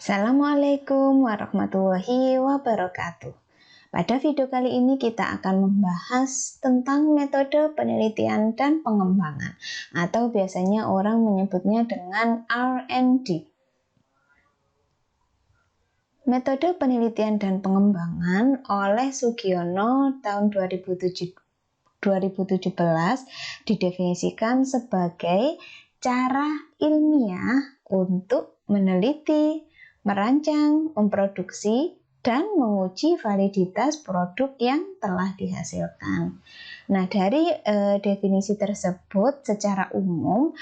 Assalamualaikum warahmatullahi wabarakatuh. Pada video kali ini kita akan membahas tentang metode penelitian dan pengembangan, atau biasanya orang menyebutnya dengan R&D. Metode penelitian dan pengembangan oleh Sugiono tahun 2017 didefinisikan sebagai cara ilmiah untuk meneliti, merancang, memproduksi, dan menguji validitas produk yang telah dihasilkan. Nah, dari definisi tersebut secara umum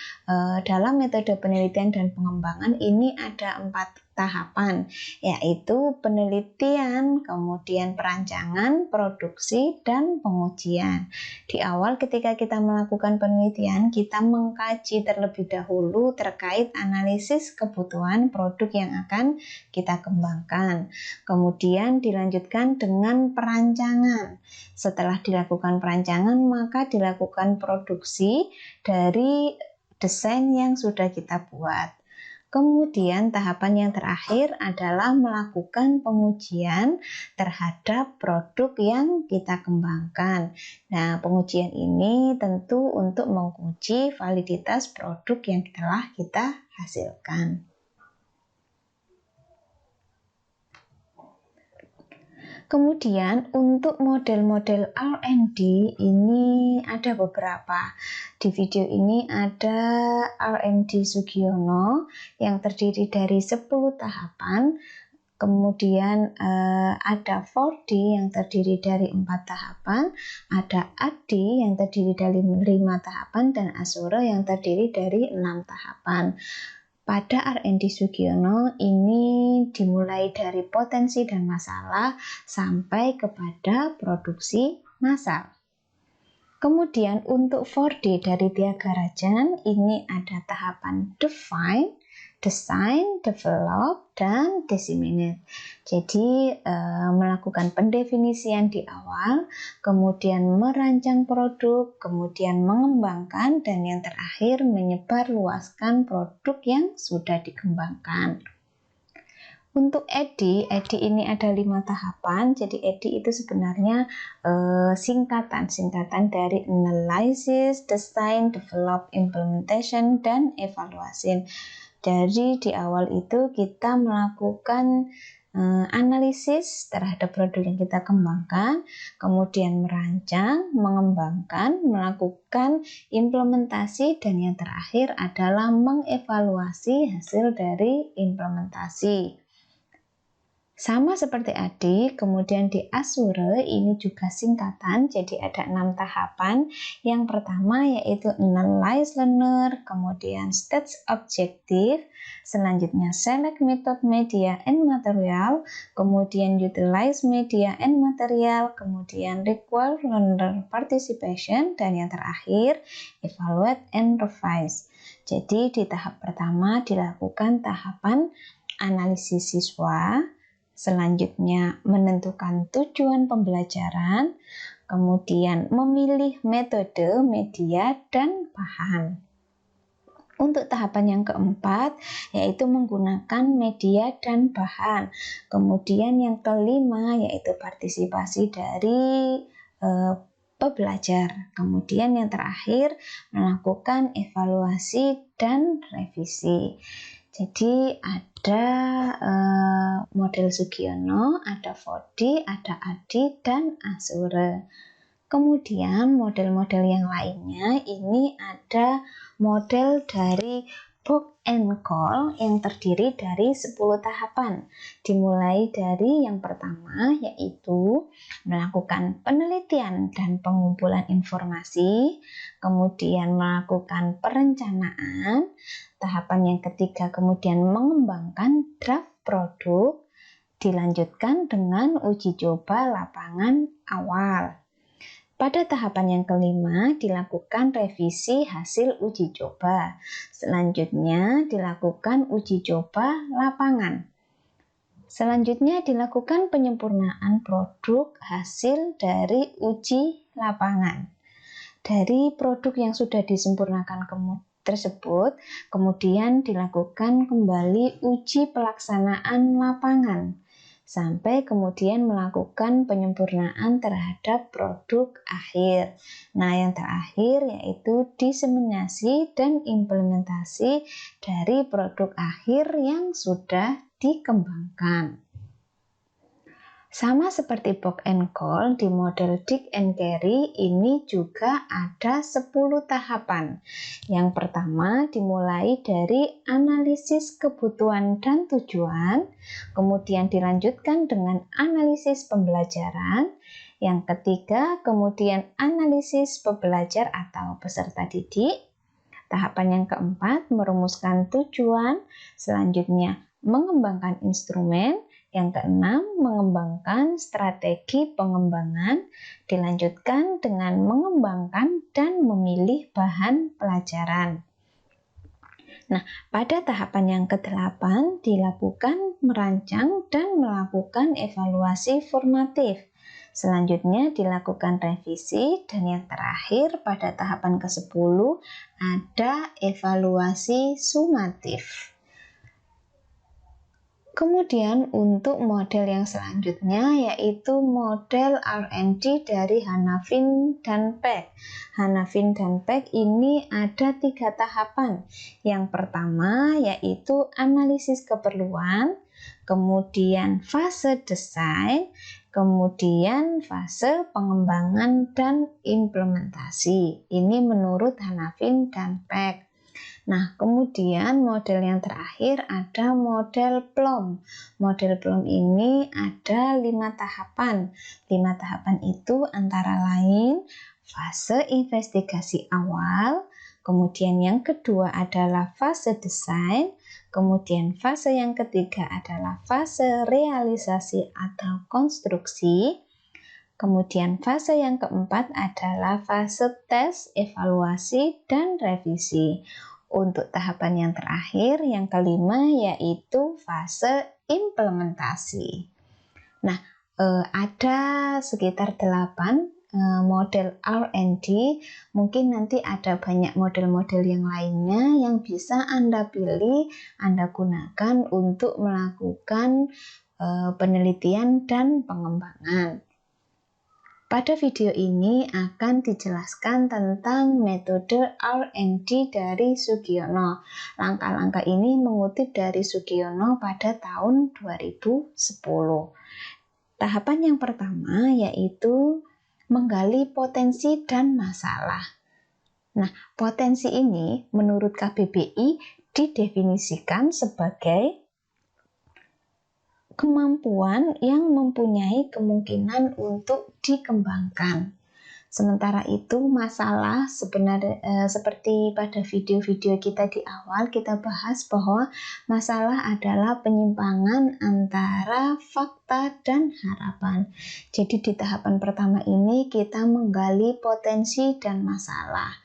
dalam metode penelitian dan pengembangan ini ada 4 tahapan, yaitu penelitian, kemudian perancangan, produksi, dan pengujian. Di awal ketika kita melakukan penelitian, kita mengkaji terlebih dahulu terkait analisis kebutuhan produk yang akan kita kembangkan. Kemudian dilanjutkan dengan perancangan. Setelah dilakukan perancangan, maka dilakukan produksi dari desain yang sudah kita buat. Kemudian tahapan yang terakhir adalah melakukan pengujian terhadap produk yang kita kembangkan. Nah, pengujian ini tentu untuk menguji validitas produk yang telah kita hasilkan. Kemudian untuk model-model R&D ini ada beberapa. Di video ini ada R&D Sugiono yang terdiri dari 10 tahapan. Kemudian ada 4D yang terdiri dari 4 tahapan, ada AD yang terdiri dari 5 tahapan, dan Azure yang terdiri dari 6 tahapan. Pada R&D Sugiono ini dimulai dari potensi dan masalah sampai kepada produksi massal. Kemudian untuk 4D dari Tyagarajan ini ada tahapan define, design, develop, dan disseminate. Jadi melakukan pendefinisian di awal, kemudian merancang produk, kemudian mengembangkan, dan yang terakhir menyebarluaskan produk yang sudah dikembangkan. Untuk EDI ini ada 5 tahapan. Jadi EDI itu sebenarnya singkatan dari Analysis, Design, Develop, Implementation, dan Evaluation. Jadi di awal itu kita melakukan analisis terhadap produk yang kita kembangkan, kemudian merancang, mengembangkan, melakukan implementasi, dan yang terakhir adalah mengevaluasi hasil dari implementasi. Sama seperti AD, kemudian di Azure ini juga singkatan, jadi ada 6 tahapan. Yang pertama yaitu Analyze Learner, kemudian Stage Objective, selanjutnya Select Method, Media, and Material, kemudian Utilize Media and Material, kemudian Require Learner Participation, dan yang terakhir Evaluate and Revise. Jadi di tahap pertama dilakukan tahapan analisis siswa, selanjutnya menentukan tujuan pembelajaran, kemudian memilih metode, media, dan bahan. Untuk tahapan yang keempat yaitu menggunakan media dan bahan. Kemudian yang kelima yaitu partisipasi dari pembelajar. Kemudian yang terakhir melakukan evaluasi dan revisi. Jadi ada model Sugiono, ada 4D, ada AD, dan Azure. Kemudian model-model yang lainnya ini ada model dari Book and Call yang terdiri dari 10 tahapan. Dimulai dari yang pertama yaitu melakukan penelitian dan pengumpulan informasi, kemudian melakukan perencanaan, tahapan yang ketiga kemudian mengembangkan draft produk, dilanjutkan dengan uji coba lapangan awal. Pada tahapan yang kelima dilakukan revisi hasil uji coba. Selanjutnya dilakukan uji coba lapangan. Selanjutnya dilakukan penyempurnaan produk hasil dari uji lapangan. Dari produk yang sudah disempurnakan tersebut, kemudian dilakukan kembali uji pelaksanaan lapangan, sampai kemudian melakukan penyempurnaan terhadap produk akhir. Nah, yang terakhir yaitu diseminasi dan implementasi dari produk akhir yang sudah dikembangkan. Sama seperti Box and Call, di model Dig and Carry ini juga ada 10 tahapan. Yang pertama dimulai dari analisis kebutuhan dan tujuan, kemudian dilanjutkan dengan analisis pembelajaran. Yang ketiga kemudian analisis pembelajar atau peserta didik. Tahapan yang keempat merumuskan tujuan, selanjutnya mengembangkan instrumen. Yang keenam, mengembangkan strategi pengembangan, dilanjutkan dengan mengembangkan dan memilih bahan pelajaran. Nah, pada tahapan yang ke-8 dilakukan merancang dan melakukan evaluasi formatif. Selanjutnya dilakukan revisi, dan yang terakhir pada tahapan ke-10 ada evaluasi sumatif. Kemudian untuk model yang selanjutnya yaitu model R&D dari Hanafin dan Peck. Hanafin dan Peck ini ada 3 tahapan. Yang pertama yaitu analisis keperluan, kemudian fase desain, kemudian fase pengembangan dan implementasi. Ini menurut Hanafin dan Peck. Nah, kemudian model yang terakhir ada model PLOM. Model PLOM ini ada 5 tahapan. 5 tahapan itu antara lain fase investigasi awal, kemudian yang kedua adalah fase desain, kemudian fase yang ketiga adalah fase realisasi atau konstruksi, kemudian fase yang keempat adalah fase tes, evaluasi, dan revisi. Untuk tahapan yang terakhir, yang kelima, yaitu fase implementasi. Nah, ada sekitar 8 model R&D, mungkin nanti ada banyak model-model yang lainnya yang bisa Anda pilih, Anda gunakan untuk melakukan penelitian dan pengembangan. Pada video ini akan dijelaskan tentang metode R&D dari Sugiono. Langkah-langkah ini mengutip dari Sugiono pada tahun 2010. Tahapan yang pertama yaitu menggali potensi dan masalah. Nah, potensi ini menurut KBBI didefinisikan sebagai kemampuan yang mempunyai kemungkinan untuk dikembangkan. Sementara itu masalah sebenarnya seperti pada video-video kita di awal kita bahas bahwa masalah adalah penyimpangan antara fakta dan harapan. Jadi di tahapan pertama ini kita menggali potensi dan masalah.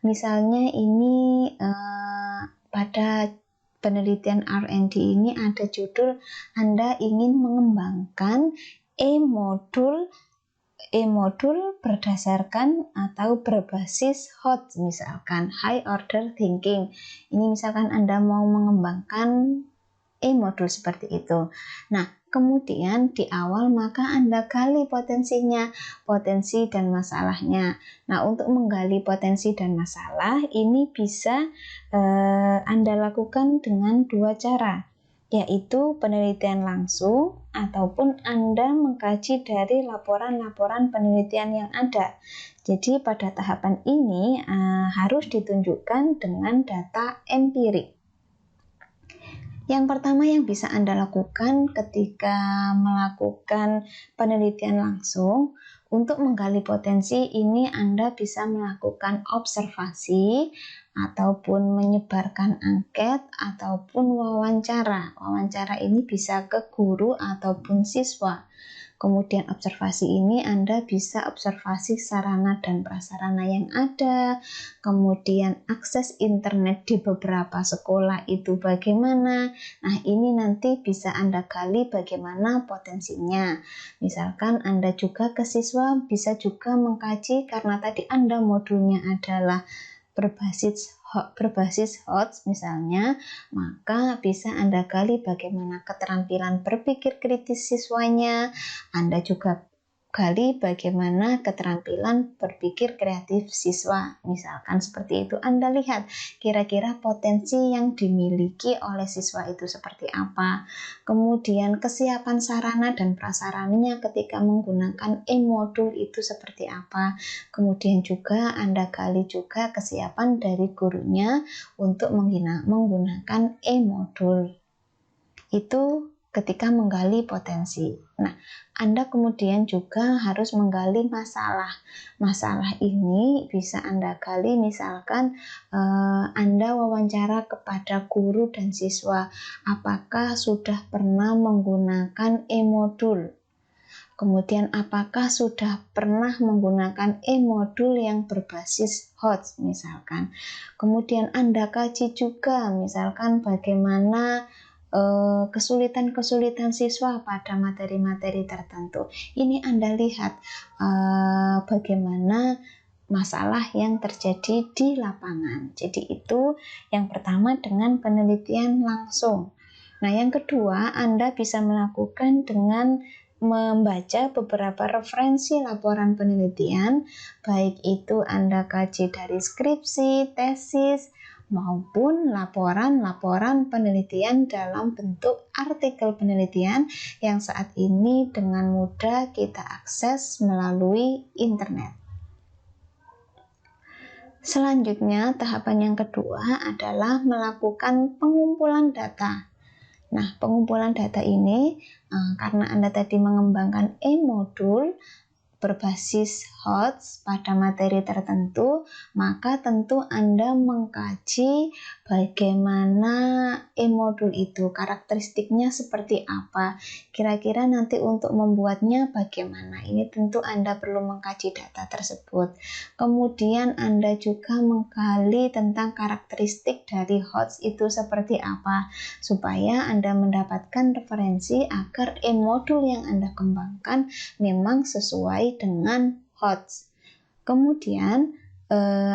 Misalnya ini pada penelitian R&D ini ada judul Anda ingin mengembangkan e-modul berdasarkan atau berbasis HOT, misalkan High Order Thinking. Ini misalkan Anda mau mengembangkan e-modul seperti itu. Nah, kemudian di awal maka Anda gali potensinya, potensi dan masalahnya. Nah, untuk menggali potensi dan masalah ini bisa Anda lakukan dengan 2 cara, yaitu penelitian langsung ataupun Anda mengkaji dari laporan-laporan penelitian yang ada. Jadi pada tahapan ini harus ditunjukkan dengan data empirik. Yang pertama yang bisa Anda lakukan ketika melakukan penelitian langsung, untuk menggali potensi ini Anda bisa melakukan observasi ataupun menyebarkan angket ataupun wawancara. Wawancara ini bisa ke guru ataupun siswa. Kemudian observasi ini Anda bisa observasi sarana dan prasarana yang ada, kemudian akses internet di beberapa sekolah itu bagaimana. Nah, ini nanti bisa Anda gali bagaimana potensinya. Misalkan Anda juga ke siswa bisa juga mengkaji karena tadi Anda modulnya adalah berbasis berbasis HOTS misalnya, maka bisa Anda gali bagaimana keterampilan berpikir kritis siswanya. Anda juga gali bagaimana keterampilan berpikir kreatif siswa. Misalkan seperti itu, Anda lihat kira-kira potensi yang dimiliki oleh siswa itu seperti apa. Kemudian kesiapan sarana dan prasarananya ketika menggunakan e-modul itu seperti apa. Kemudian juga Anda gali juga kesiapan dari gurunya untuk menggunakan e-modul. Itu ketika menggali potensi. Nah, Anda kemudian juga harus menggali masalah. Masalah ini bisa Anda gali misalkan Anda wawancara kepada guru dan siswa, apakah sudah pernah menggunakan e-modul. Kemudian apakah sudah pernah menggunakan e-modul yang berbasis HOTS misalkan. Kemudian Anda kaji juga misalkan bagaimana kesulitan-kesulitan siswa pada materi-materi tertentu. Ini Anda lihat bagaimana masalah yang terjadi di lapangan. Jadi itu yang pertama dengan penelitian langsung. Nah, yang kedua Anda bisa melakukan dengan membaca beberapa referensi laporan penelitian, baik itu Anda kaji dari skripsi, tesis, maupun laporan-laporan penelitian dalam bentuk artikel penelitian yang saat ini dengan mudah kita akses melalui internet. Selanjutnya, tahapan yang kedua adalah melakukan pengumpulan data. Nah, pengumpulan data ini karena Anda tadi mengembangkan e-modul berbasis HOTS pada materi tertentu, maka tentu Anda mengkaji bagaimana e-modul itu, karakteristiknya seperti apa, kira-kira nanti untuk membuatnya bagaimana. Ini tentu Anda perlu mengkaji data tersebut. Kemudian Anda juga menggali tentang karakteristik dari HOTS itu seperti apa, supaya Anda mendapatkan referensi agar e-modul yang Anda kembangkan memang sesuai dengan HOTS. Kemudian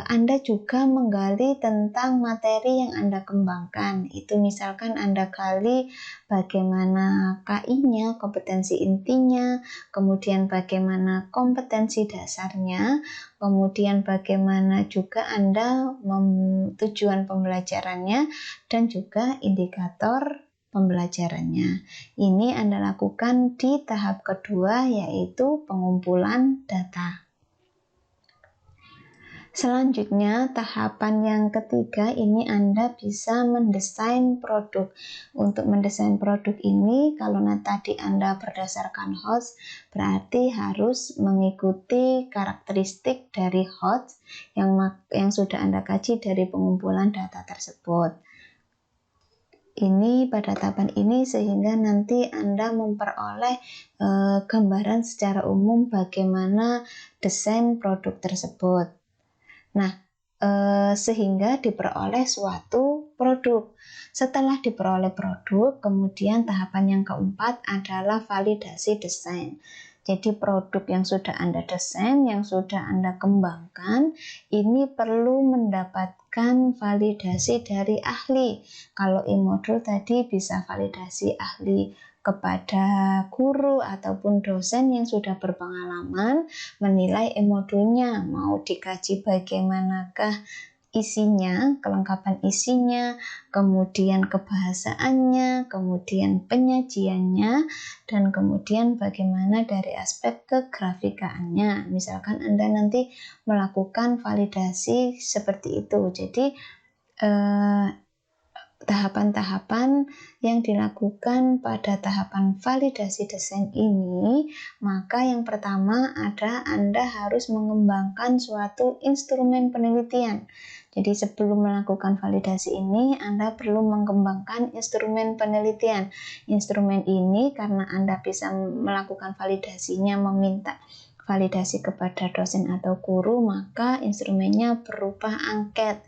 Anda juga menggali tentang materi yang Anda kembangkan. Itu misalkan Anda gali bagaimana KI-nya, kompetensi intinya, kemudian bagaimana kompetensi dasarnya, kemudian bagaimana juga Anda tujuan pembelajarannya, dan juga indikator pembelajarannya. Ini Anda lakukan di tahap kedua, yaitu pengumpulan data. Selanjutnya, tahapan yang ketiga ini Anda bisa mendesain produk. Untuk mendesain produk ini, kalau tadi Anda berdasarkan HOTS, berarti harus mengikuti karakteristik dari HOTS yang sudah Anda kaji dari pengumpulan data tersebut. Ini pada tahapan ini sehingga nanti Anda memperoleh gambaran secara umum bagaimana desain produk tersebut. Nah, sehingga diperoleh suatu produk. Setelah diperoleh produk, kemudian tahapan yang keempat adalah validasi desain. Jadi produk yang sudah Anda desain, yang sudah Anda kembangkan, ini perlu mendapatkan validasi dari ahli. Kalau e-modul tadi bisa validasi ahli kepada guru ataupun dosen yang sudah berpengalaman menilai e-modulnya, mau dikaji bagaimanakah isinya, kelengkapan isinya, kemudian kebahasaannya, kemudian penyajiannya, dan kemudian bagaimana dari aspek kegrafikaannya. Misalkan Anda nanti melakukan validasi seperti itu. Jadi tahapan-tahapan yang dilakukan pada tahapan validasi desain ini, maka yang pertama ada Anda harus mengembangkan suatu instrumen penelitian. Jadi sebelum melakukan validasi ini, Anda perlu mengembangkan instrumen penelitian. Instrumen ini karena Anda bisa melakukan validasinya, meminta validasi kepada dosen atau guru, maka instrumennya berupa angket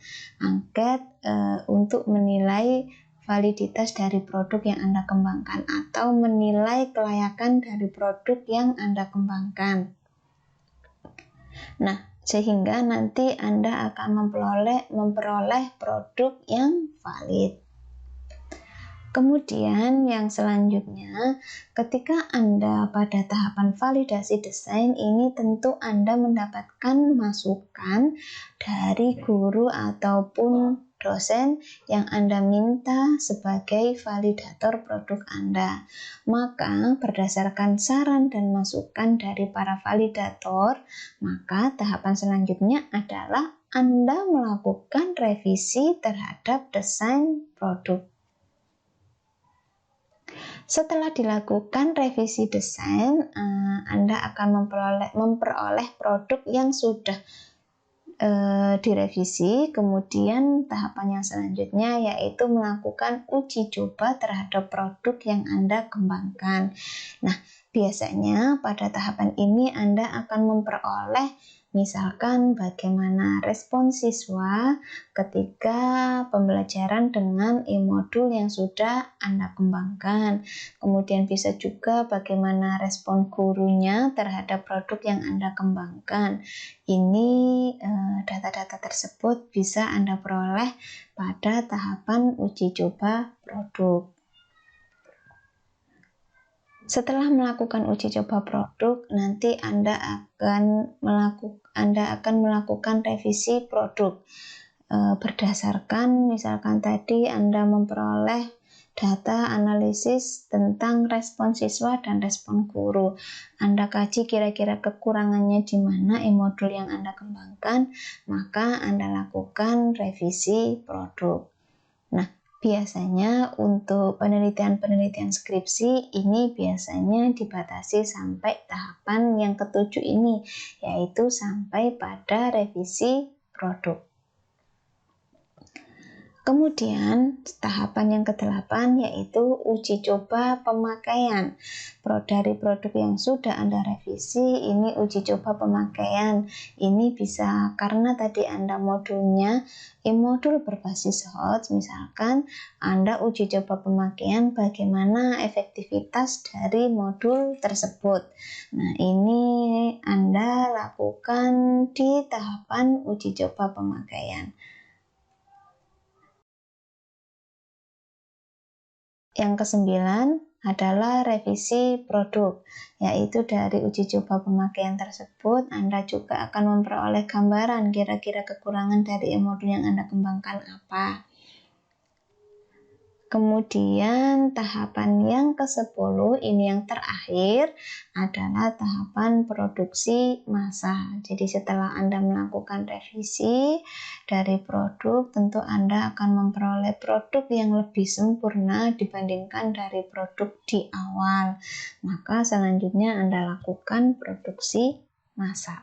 untuk menilai validitas dari produk yang Anda kembangkan atau menilai kelayakan dari produk yang Anda kembangkan. Nah, sehingga nanti Anda akan memperoleh produk yang valid. Kemudian yang selanjutnya, ketika Anda pada tahapan validasi desain ini tentu Anda mendapatkan masukan dari guru ataupun dosen yang Anda minta sebagai validator produk Anda. Maka berdasarkan saran dan masukan dari para validator, maka tahapan selanjutnya adalah Anda melakukan revisi terhadap desain produk. Setelah dilakukan revisi desain, Anda akan memperoleh produk yang sudah direvisi. Kemudian tahapan yang selanjutnya yaitu melakukan uji coba terhadap produk yang Anda kembangkan. Nah, biasanya pada tahapan ini Anda akan memperoleh misalkan bagaimana respon siswa ketika pembelajaran dengan e-modul yang sudah Anda kembangkan. Kemudian bisa juga bagaimana respon gurunya terhadap produk yang Anda kembangkan. Ini data-data tersebut bisa Anda peroleh pada tahapan uji coba produk. Setelah melakukan uji coba produk, nanti Anda akan melakukan revisi produk. Berdasarkan misalkan tadi Anda memperoleh data analisis tentang respon siswa dan respon guru. Anda kaji kira-kira kekurangannya di mana e-modul yang Anda kembangkan, maka Anda lakukan revisi produk. Nah, biasanya untuk penelitian skripsi ini biasanya dibatasi sampai tahapan yang ketujuh ini, yaitu sampai pada revisi produk. Kemudian tahapan yang ke-8 yaitu uji coba pemakaian. Dari produk yang sudah Anda revisi, ini uji coba pemakaian. Ini bisa karena tadi Anda modulnya e-modul berbasis HOTS, misalkan Anda uji coba pemakaian bagaimana efektivitas dari modul tersebut. Nah, ini Anda lakukan di tahapan uji coba pemakaian. Yang ke-9 adalah revisi produk, yaitu dari uji coba pemakaian tersebut Anda juga akan memperoleh gambaran kira-kira kekurangan dari e-modul yang Anda kembangkan apa. Kemudian tahapan yang ke-10 ini yang terakhir adalah tahapan produksi massal. Jadi setelah Anda melakukan revisi dari produk, tentu Anda akan memperoleh produk yang lebih sempurna dibandingkan dari produk di awal. Maka selanjutnya Anda lakukan produksi massal.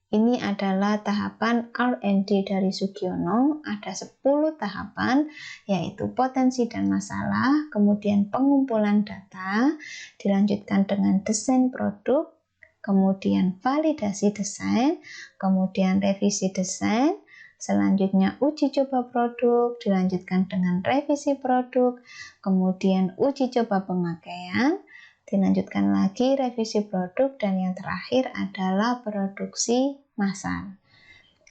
Ini adalah tahapan R&D dari Sugiono, ada 10 tahapan, yaitu potensi dan masalah, kemudian pengumpulan data, dilanjutkan dengan desain produk, kemudian validasi desain, kemudian revisi desain, selanjutnya uji coba produk, dilanjutkan dengan revisi produk, kemudian uji coba pemakaian, dilanjutkan lagi revisi produk, dan yang terakhir adalah produksi massal.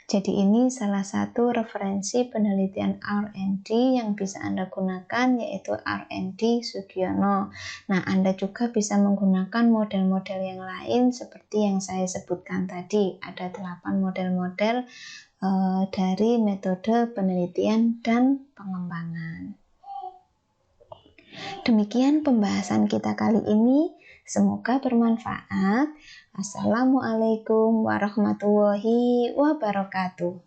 Jadi ini salah satu referensi penelitian R&D yang bisa Anda gunakan, yaitu R&D Sugiono. Nah, Anda juga bisa menggunakan model-model yang lain seperti yang saya sebutkan tadi. Ada 8 model-model dari metode penelitian dan pengembangan. Demikian pembahasan kita kali ini, semoga bermanfaat. Assalamualaikum warahmatullahi wabarakatuh.